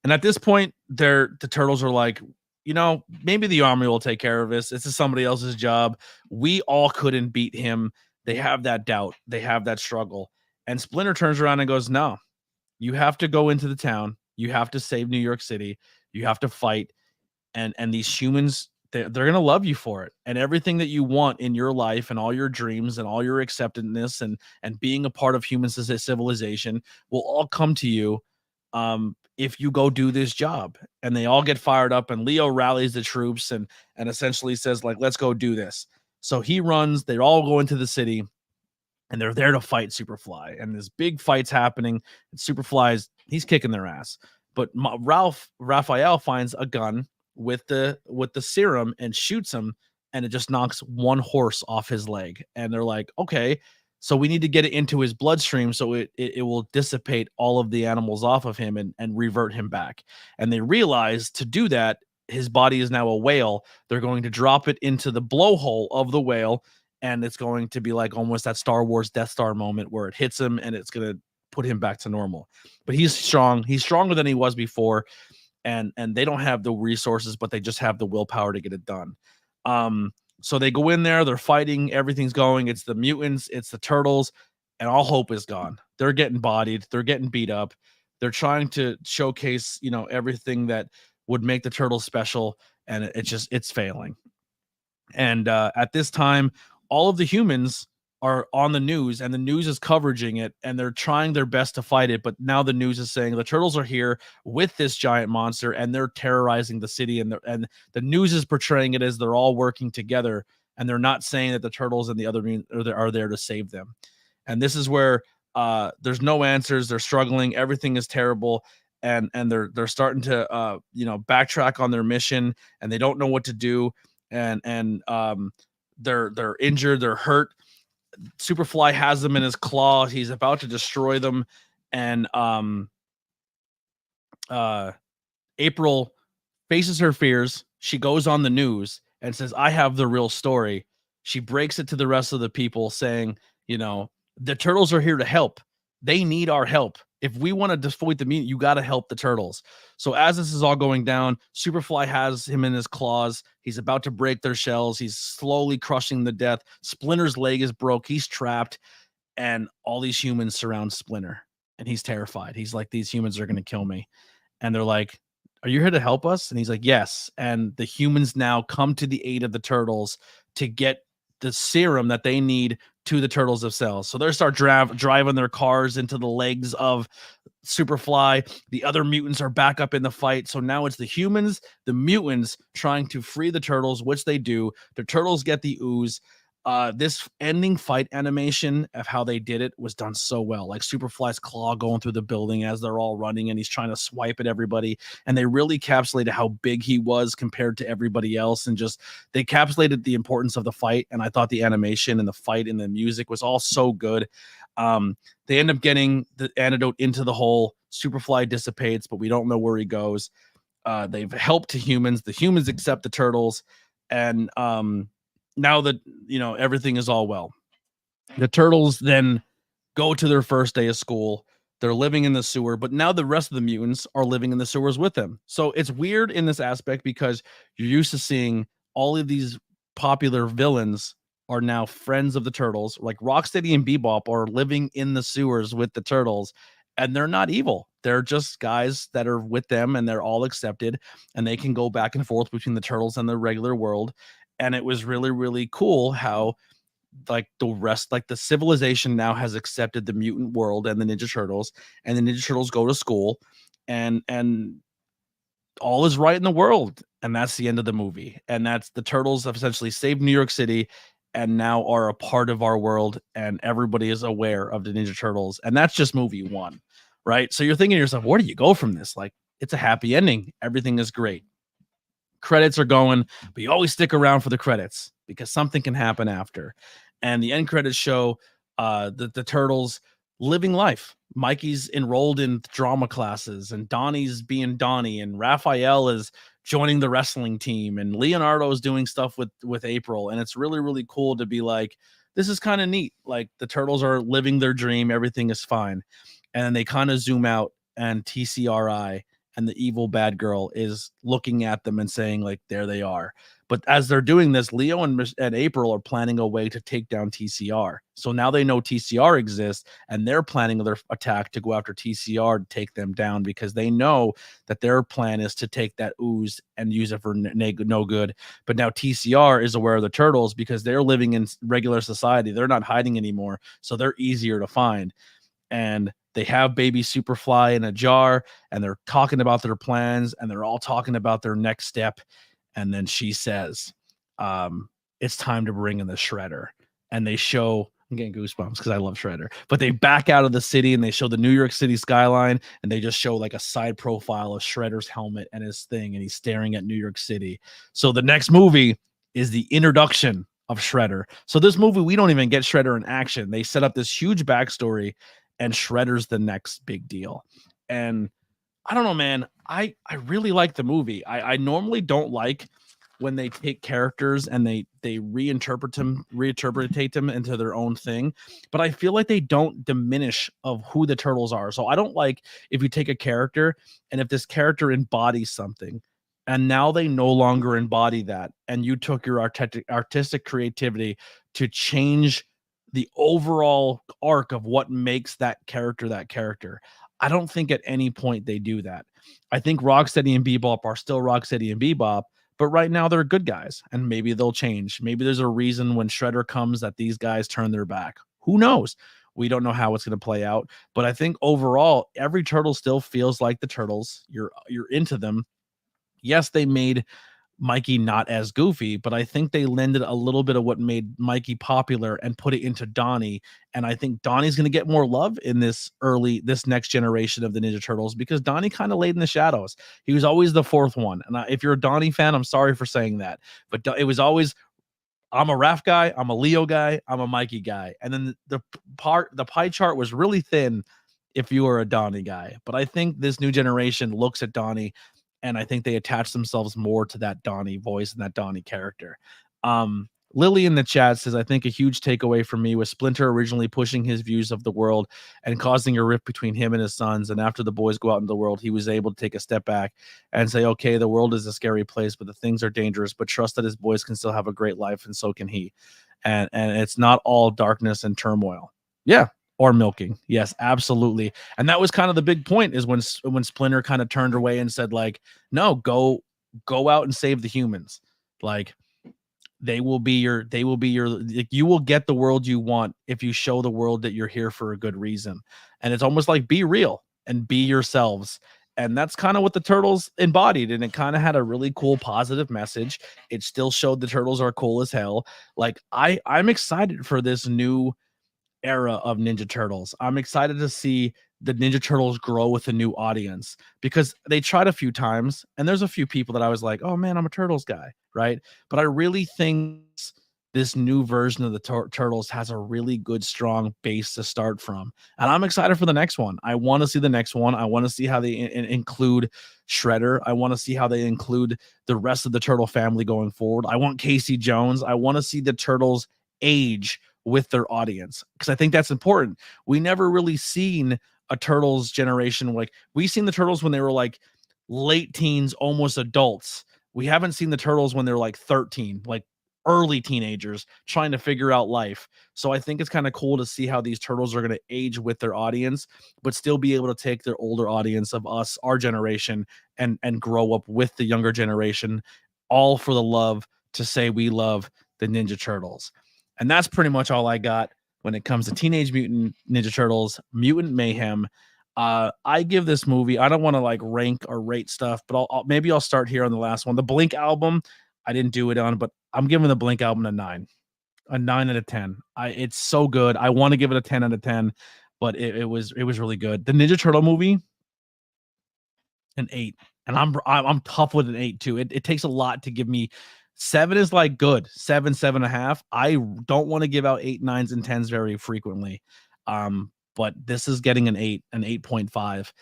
at this point, the Turtles are like, maybe the army will take care of this. This is somebody else's job. We all couldn't beat him. They have that doubt. They have that struggle. And Splinter turns around and goes, no, you have to go into the town. You have to save New York City. You have to fight. And these humans, they're going to love you for it. And everything that you want in your life and all your dreams and all your acceptedness and being a part of human civilization will all come to you if you go do this job. And they all get fired up, and Leo rallies the troops and essentially says, like, let's go do this. So he runs, they all go into the city, and they're there to fight Superfly. And this big fight's happening, and Superfly's, he's kicking their ass. But Raphael finds a gun with the serum and shoots him, and it just knocks one horse off his leg. And they're like, okay, so we need to get it into his bloodstream so it will dissipate all of the animals off of him and revert him back. And they realize to do that, his body is now a whale. They're going to drop it into the blowhole of the whale, and it's going to be like almost that Star Wars Death Star moment where it hits him and it's going to put him back to normal. But he's strong. He's stronger than he was before. And they don't have the resources, but they just have the willpower to get it done. So they go in there, they're fighting, everything's going. It's the mutants, it's the turtles, and all hope is gone. They're getting bodied, they're getting beat up. They're trying to showcase, everything that would make the turtles special, and it's failing. And at this time, all of the humans are on the news, and the news is covering it, and they're trying their best to fight it. But now the news is saying the turtles are here with this giant monster, and they're terrorizing the city. And the news is portraying it as they're all working together, and they're not saying that the turtles and the other are there to save them. And this is where there's no answers. They're struggling. Everything is terrible, and they're starting to backtrack on their mission, and they don't know what to do. And they're injured. They're hurt. Superfly has them in his claw. He's about to destroy them. And April faces her fears. She goes on the news and says, I have the real story. She breaks it to the rest of the people saying, the turtles are here to help. They need our help. If we want to defeat the mutant, you got to help the turtles. So as this is all going down, Superfly has him in his claws. He's about to break their shells. He's slowly crushing the death. Splinter's leg is broke. He's trapped. And all these humans surround Splinter. And he's terrified. He's like, these humans are going to kill me. And they're like, are you here to help us? And he's like, yes. And the humans now come to the aid of the turtles to get the serum that they need to the turtles themselves. So they start driving their cars into the legs of Superfly. The other mutants are back up in the fight. So now it's the humans, the mutants trying to free the turtles, which they do. The turtles get the ooze. This ending fight animation of how they did it was done so well. Like Superfly's claw going through the building as they're all running, and he's trying to swipe at everybody. And they really encapsulated how big he was compared to everybody else. And just, they encapsulated the importance of the fight. And I thought the animation and the fight and the music was all so good. They end up getting the antidote into the hole. Superfly dissipates, but we don't know where he goes. They've helped to humans. The humans accept the turtles. And, now that, everything is all well, the turtles then go to their first day of school. They're living in the sewer, but now the rest of the mutants are living in the sewers with them. So it's weird in this aspect because you're used to seeing all of these popular villains are now friends of the turtles. Like Rocksteady and Bebop are living in the sewers with the turtles, and they're not evil. They're just guys that are with them, and they're all accepted, and they can go back and forth between the turtles and the regular world. And it was really, really cool how like the rest, like the civilization now has accepted the mutant world and the Ninja Turtles, and the Ninja Turtles go to school, and all is right in the world. And that's the end of the movie. And that's the turtles have essentially saved New York City and now are a part of our world, and everybody is aware of the Ninja Turtles. And that's just movie one, right? So you're thinking to yourself, where do you go from this? Like, it's a happy ending. Everything is great. Credits are going, but you always stick around for the credits because something can happen after. And the end credits show the turtles living life. Mikey's enrolled in drama classes, and Donnie's being Donnie, and Raphael is joining the wrestling team, and Leonardo is doing stuff with April. And it's really, really cool to be like, this is kind of neat. Like the turtles are living their dream. Everything is fine. And then they kind of zoom out, and TCRI and the evil bad girl is looking at them and saying, like, there they are. But as they're doing this, Leo and April are planning a way to take down TCR. So now they know TCR exists, and they're planning their attack to go after TCR to take them down, because they know that their plan is to take that ooze and use it for no good. But now TCR is aware of the turtles because they're living in regular society. They're not hiding anymore, so they're easier to find. And they have baby Superfly in a jar, and they're talking about their plans, and they're all talking about their next step. And then she says, it's time to bring in the Shredder. And they show, I'm getting goosebumps because I love Shredder, but they back out of the city and they show the New York City skyline, and they just show like a side profile of Shredder's helmet and his thing, and he's staring at New York City. So the next movie is the introduction of Shredder. So this movie, we don't even get Shredder in action. They set up this huge backstory, and Shredder's the next big deal. And I don't know, man. I really like the movie. I normally don't like when they take characters and they reinterpretate them into their own thing, but I feel like they don't diminish of who the turtles are. So I don't like if you take a character, and if this character embodies something, and now they no longer embody that, and you took your artistic creativity to change the overall arc of what makes that character that character. I don't think at any point they do that. I think Rocksteady and Bebop are still Rocksteady and Bebop, but right now they're good guys, and maybe they'll change. Maybe there's a reason when Shredder comes that these guys turn their back. Who knows? We don't know how it's going to play out, but I think overall every turtle still feels like the turtles. You're into them. Yes, they made Mikey not as goofy, but I think they lended a little bit of what made Mikey popular and put it into Donnie. And I think Donnie's going to get more love in this next generation of the Ninja Turtles, because Donnie kind of laid in the shadows. He was always the fourth one. And if you're a Donnie fan, I'm sorry for saying that, but it was always, I'm a Raph guy, I'm a Leo guy, I'm a Mikey guy. And then the pie chart was really thin if you were a Donnie guy. But I think this new generation looks at Donnie, and I think they attach themselves more to that Donnie voice and that Donnie character. Lily in the chat says, I think a huge takeaway for me was Splinter originally pushing his views of the world and causing a rift between him and his sons. And after the boys go out in the world, he was able to take a step back and say, okay, the world is a scary place, but the things are dangerous, but trust that his boys can still have a great life, and so can he. And it's not all darkness and turmoil. Yeah. Or milking. Yes, absolutely. And that was kind of the big point, is when Splinter kind of turned away and said, like, no, go out and save the humans. Like, you will get the world you want if you show the world that you're here for a good reason. And it's almost like, be real and be yourselves. And that's kind of what the turtles embodied. And it kind of had a really cool, positive message. It still showed the turtles are cool as hell. Like, I'm excited for this new era of Ninja Turtles. I'm excited to see the Ninja Turtles grow with a new audience, because they tried a few times, and there's a few people that I was like, oh man, I'm a Turtles guy, right? But I really think this new version of the Turtles has a really good, strong base to start from. And I'm excited for the next one. I want to see the next one. I want to see how they include Shredder. I want to see how they include the rest of the Turtle family going forward. I want Casey Jones. I want to see the Turtles age with their audience, because I think that's important. We never really seen a Turtles generation. Like, we seen the Turtles when they were like late teens, almost adults. We haven't seen the Turtles when they're like 13, like early teenagers trying to figure out life. So I think it's kind of cool to see how these Turtles are going to age with their audience, but still be able to take their older audience of us, our generation, and grow up with the younger generation, all for the love to say we love the Ninja Turtles. And that's pretty much all I got when it comes to Teenage Mutant Ninja Turtles, Mutant Mayhem. I give this movie, I don't want to like rank or rate stuff, but maybe I'll start here on the last one. The Blink album, I didn't do it on, but I'm giving the Blink album a 9 out of 10. It's so good. I want to give it a 10 out of 10, but it was really good. The Ninja Turtle movie, an 8, and I'm tough with an 8 too. It takes a lot to give me. 7 is like good. 7, 7.5. I don't want to give out 8, 9s, and 10s very frequently. But this is getting an 8, an 8.5.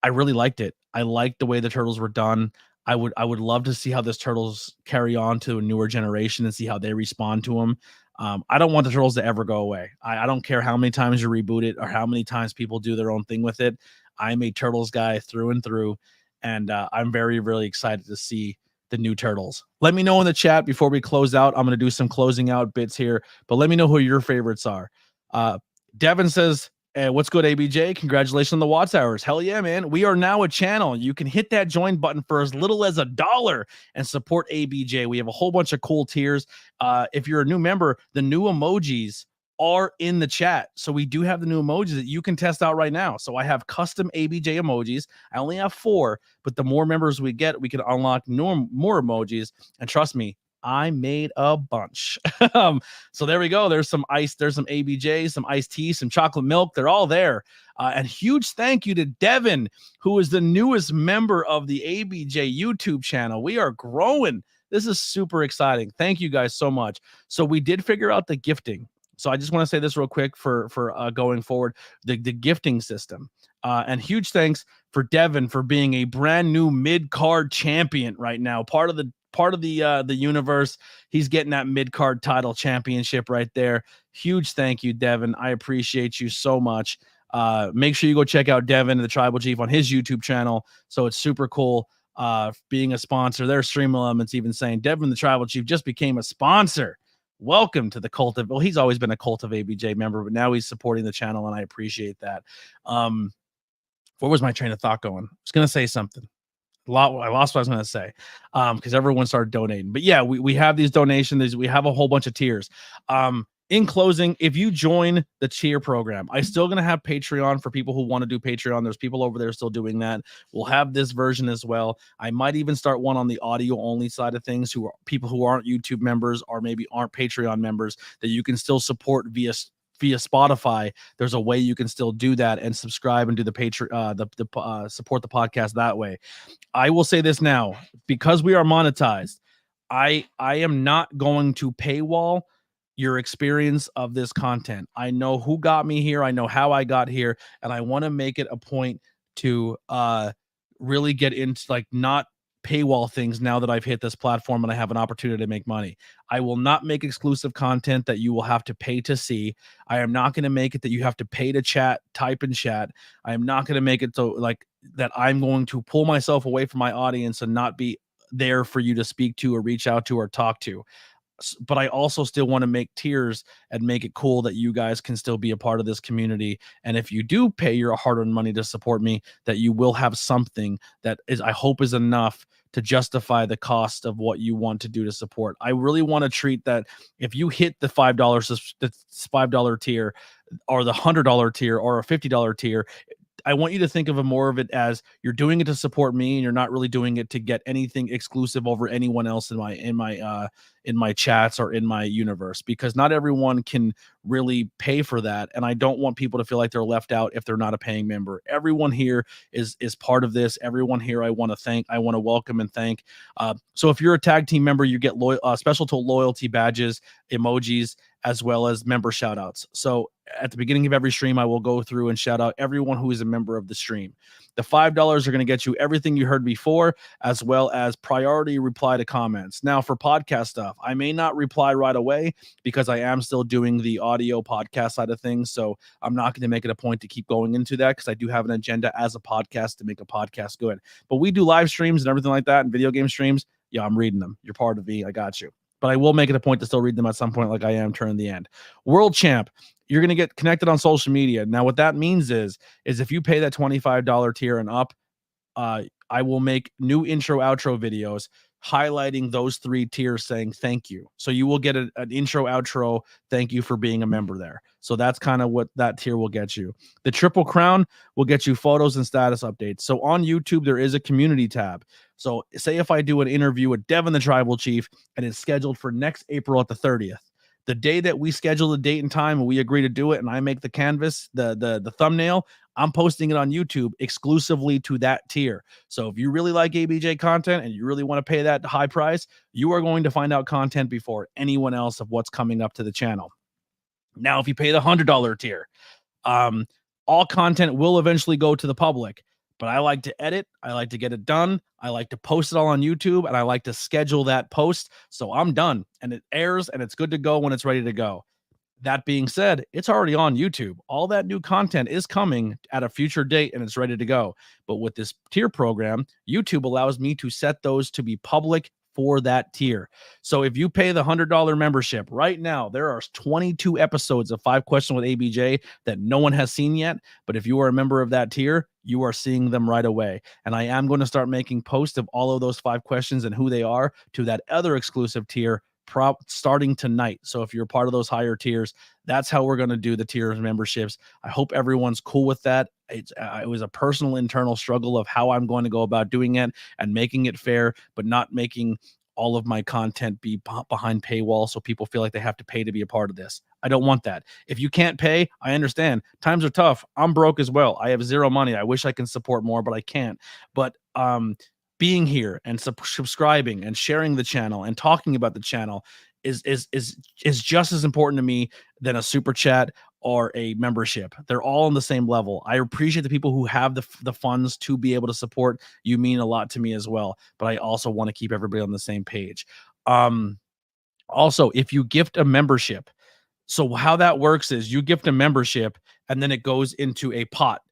I really liked it. I liked the way the Turtles were done. I would love to see how this Turtles carry on to a newer generation and see how they respond to them. I don't want the Turtles to ever go away. I don't care how many times you reboot it or how many times people do their own thing with it. I'm a Turtles guy through and through, and I'm very, really excited to see the new Turtles. Let me know in the chat before we close out. I'm going to do some closing out bits here, but let me know who your favorites are. Devin says, what's good, ABJ? Congratulations on the Watts hours. Hell yeah, man. We are now a channel. You can hit that join button for as little as $1 and support ABJ. We have a whole bunch of cool tiers. If you're a new member, the new emojis are in the chat. So we do have the new emojis that you can test out right now. So I have custom ABJ emojis. I only have 4, but the more members we get, we can unlock more emojis. And trust me, I made a bunch. So there we go. There's some ice. There's some ABJ, some iced tea, some chocolate milk. They're all there. And huge thank you to Devin, who is the newest member of the ABJ YouTube channel. We are growing. This is super exciting. Thank you guys so much. So we did figure out the gifting. So I just want to say this real quick for going forward, the gifting system. And huge thanks for Devin for being a brand new mid-card champion right now. Part of the universe. He's getting that mid-card title championship right there. Huge thank you, Devin. I appreciate you so much. Make sure you go check out Devin, the Tribal Chief, on his YouTube channel. So it's super cool being a sponsor. Their stream elements even saying Devin, the Tribal Chief, just became a sponsor. Welcome to the cult of, well, he's always been a cult of ABJ member, but now he's supporting the channel, and I appreciate that. Where was my train of thought going? I was going to say something. I lost what I was going to say because everyone started donating. But yeah, we have these donations. We have a whole bunch of tiers. In closing, if you join the tier program, I'm still going to have Patreon for people who want to do Patreon. There's people over there still doing that. We'll have this version as well. I might even start one on the audio only side of things, who are people who aren't YouTube members or maybe aren't Patreon members, that you can still support via Spotify. There's a way you can still do that and subscribe and do the Patreon, support the podcast that way. I will say this now, because we are monetized, I am not going to paywall your experience of this content. I know who got me here. I know how I got here, and I want to make it a point to really get into like not paywall things now that I've hit this platform and I have an opportunity to make money. I will not make exclusive content that you will have to pay to see. I am not going to make it that you have to pay to chat, type in chat. I am not going to make it so like that I'm going to pull myself away from my audience and not be there for you to speak to or reach out to or talk to. But I also still want to make tiers and make it cool that you guys can still be a part of this community. And if you do pay your hard-earned money to support me, that you will have something that is, I hope, is enough to justify the cost of what you want to do to support. I really want to treat that if you hit the $5 tier or the $100 tier or a $50 tier, I want you to think of more of it as you're doing it to support me, and you're not really doing it to get anything exclusive over anyone else in my chats or in my universe, because not everyone can really pay for that, and I don't want people to feel like they're left out if they're not a paying member. Everyone here is part of this. Everyone here I want to thank. I want to welcome and thank. So if you're a tag team member, you get special to loyalty badges, emojis, as well as member shout outs. So at the beginning of every stream, I will go through and shout out everyone who is a member of the stream. The $5 are going to get you everything you heard before, as well as priority reply to comments. Now, for podcast stuff, I may not reply right away because I am still doing the audio podcast side of things. So I'm not going to make it a point to keep going into that because I do have an agenda as a podcast to make a podcast good. But we do live streams and everything like that and video game streams. Yeah, I'm reading them. You're part of me. I got you. But I will make it a point to still read them at some point like I am turning the end. World Champ, you're going to get connected on social media. Now, what that means is if you pay that $25 tier and up, I will make new intro, outro videos highlighting those 3 tiers saying thank you. So you will get an intro, outro, thank you for being a member there. So that's kind of what that tier will get you. The Triple Crown will get you photos and status updates. So on YouTube, there is a community tab. So say if I do an interview with Devin, the Tribal Chief, and it's scheduled for next April at the 30th. The day that we schedule the date and time and we agree to do it and I make the canvas, the thumbnail, I'm posting it on YouTube exclusively to that tier. So if you really like ABJ content and you really want to pay that high price, you are going to find out content before anyone else of what's coming up to the channel. Now, if you pay the $100 tier, all content will eventually go to the public. But I like to edit. I like to get it done. I like to post it all on YouTube, and I like to schedule that post. So I'm done, and it airs, and it's good to go when it's ready to go. That being said, it's already on YouTube. All that new content is coming at a future date, and it's ready to go. But with this tier program, YouTube allows me to set those to be public for that tier. So if you pay the $100 membership right now, there are 22 episodes of 5 Questions with ABJ that no one has seen yet. But if you are a member of that tier, you are seeing them right away. And I am going to start making posts of all of those 5 questions and who they are to that other exclusive tier starting tonight. So if you're part of those higher tiers, that's how we're going to do the tiers memberships. I hope everyone's cool with that. It was a personal internal struggle of how I'm going to go about doing it and making it fair, but not making all of my content be behind paywall so people feel like they have to pay to be a part of this. I don't want that. If you can't pay, I understand. Times are tough. I'm broke as well. I have zero money. I wish I can support more, but I can't. But being here and subscribing and sharing the channel and talking about the channel is just as important to me than a super chat or a membership. They're all on the same level. I appreciate the people who have the funds to be able to support. You mean a lot to me as well, but I also want to keep everybody on the same page. Also, if you gift a membership, so how that works is you gift a membership and then it goes into a pot.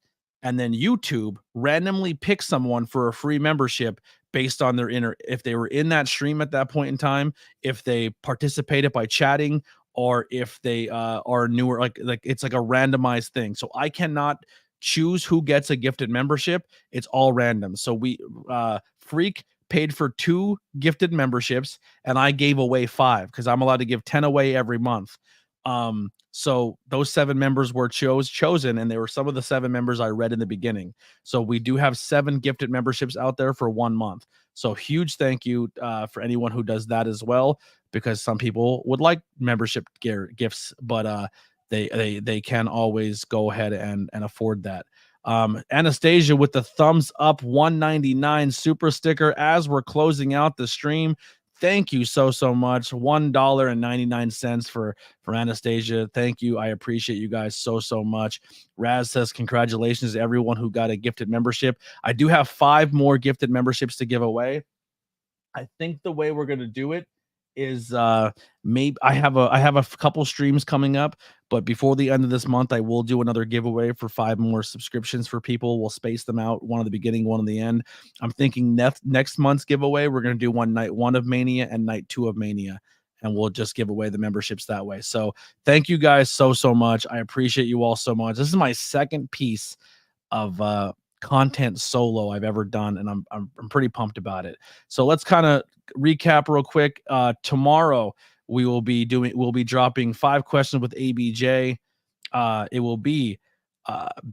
And then YouTube randomly picks someone for a free membership based on their if they were in that stream at that point in time, if they participated by chatting, or if they are newer, like it's like a randomized thing. So I cannot choose who gets a gifted membership. It's all random. So we Freak paid for 2 gifted memberships and I gave away 5 because I'm allowed to give 10 away every month. So those 7 members were chosen, and they were some of the 7 members I read in the beginning. So we do have 7 gifted memberships out there for 1 month. So huge thank you for anyone who does that as well, because some people would like membership gifts, but they can always go ahead and afford that. Anastasia with the thumbs up 199 super sticker as we're closing out the stream. Thank you so much. $1.99 for Anastasia. Thank you. I appreciate you guys so much. Raz says congratulations to everyone who got a gifted membership. I do have 5 more gifted memberships to give away. I think the way we're going to do it is maybe I have a couple streams coming up, but before the end of this month I will do another giveaway for 5 more subscriptions for people. We'll space them out, one at the beginning, one at the end. I'm thinking next month's giveaway we're going to do one night 1 of Mania and night 2 of Mania, and we'll just give away the memberships that way. So thank you guys so much. I appreciate you all so much. This is my second piece of content solo I've ever done, and I'm pretty pumped about it. So let's kind of recap real quick. Tomorrow we'll be dropping 5 questions with ABJ. It will be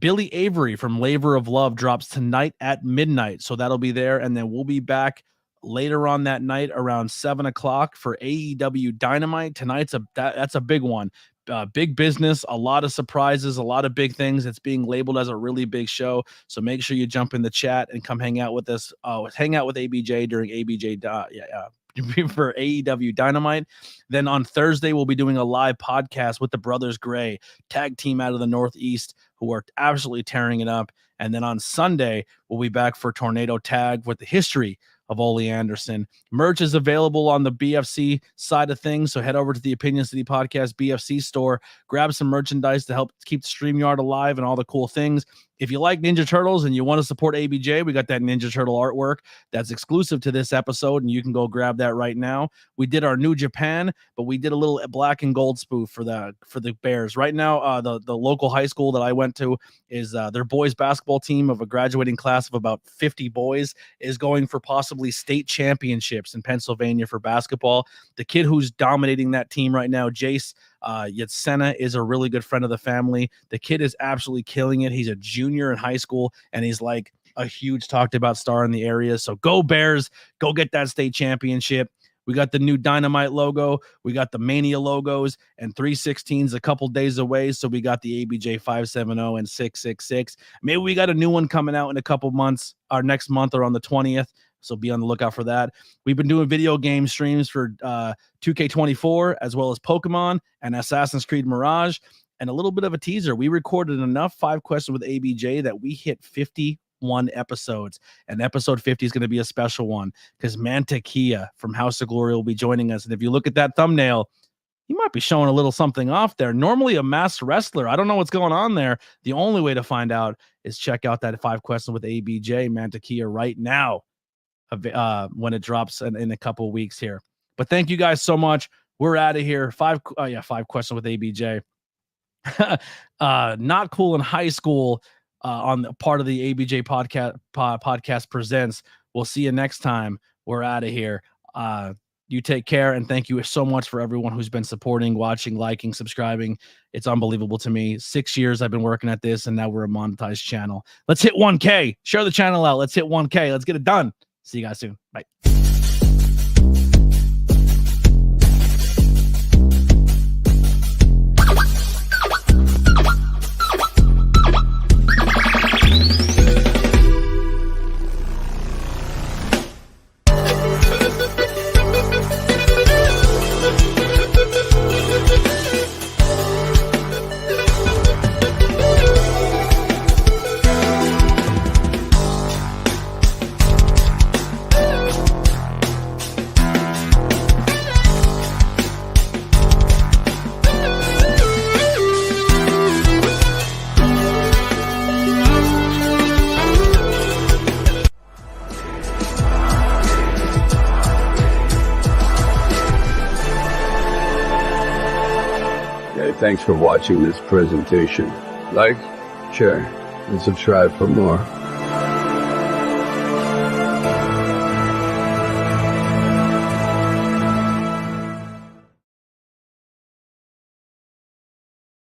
Billy Avery from Labor of Love drops tonight at midnight, so that'll be there, and then we'll be back later on that night around 7 o'clock for AEW Dynamite. Tonight's that's a big one. Big business, a lot of surprises, a lot of big things. It's being labeled as a really big show. So make sure you jump in the chat and come hang out with us. Hang out with ABJ during ABJ for AEW Dynamite. Then on Thursday, we'll be doing a live podcast with the Brothers Gray, tag team out of the Northeast, who are absolutely tearing it up. And then on Sunday, we'll be back for Tornado Tag with the history of Ole Anderson. Merch is available on the BFC side of things, so head over to the Opinion City Podcast BFC store, grab some merchandise to help keep the StreamYard alive and all the cool things. If you like Ninja Turtles and you want to support ABJ, we got that Ninja Turtle artwork that's exclusive to this episode, and you can go grab that right now. We did our New Japan, but we did a little black and gold spoof for the Bears. Right now, the local high school that I went to is their boys basketball team of a graduating class of about 50 boys is going for possibly state championships in Pennsylvania for basketball. The kid who's dominating that team right now, Jace Yatsena, is a really good friend of the family. The kid is absolutely killing it. He's a junior in high school, and he's like a huge talked about star in the area. So go Bears, go get that state championship. We got the new Dynamite logo. We got the Mania logos, and 316's a couple days away. So we got the ABJ 570 and 666. Maybe we got a new one coming out in a couple months, or next month, or on the 20th. So be on the lookout for that. We've been doing video game streams for 2K24, as well as Pokemon and Assassin's Creed Mirage. And a little bit of a teaser. We recorded enough 5 questions with ABJ that we hit 51 episodes. And episode 50 is going to be a special one because Mantequilla from House of Glory will be joining us. And if you look at that thumbnail, he might be showing a little something off there. Normally a masked wrestler. I don't know what's going on there. The only way to find out is check out that 5 questions with ABJ Mantequilla right now. When it drops in a couple of weeks here. But thank you guys so much. We're out of here. 5 questions with ABJ. Not Cool in High School on the part of the ABJ podcast presents. We'll see you next time. We're out of here. You take care, and thank you so much for everyone who's been supporting, watching, liking, subscribing. It's unbelievable to me. 6 years I've been working at this, and now we're a monetized channel. Let's hit 1K. Share the channel out. Let's hit 1K. Let's get it done. See you guys soon. Bye. Thanks for watching this presentation. Like, share, and subscribe for more.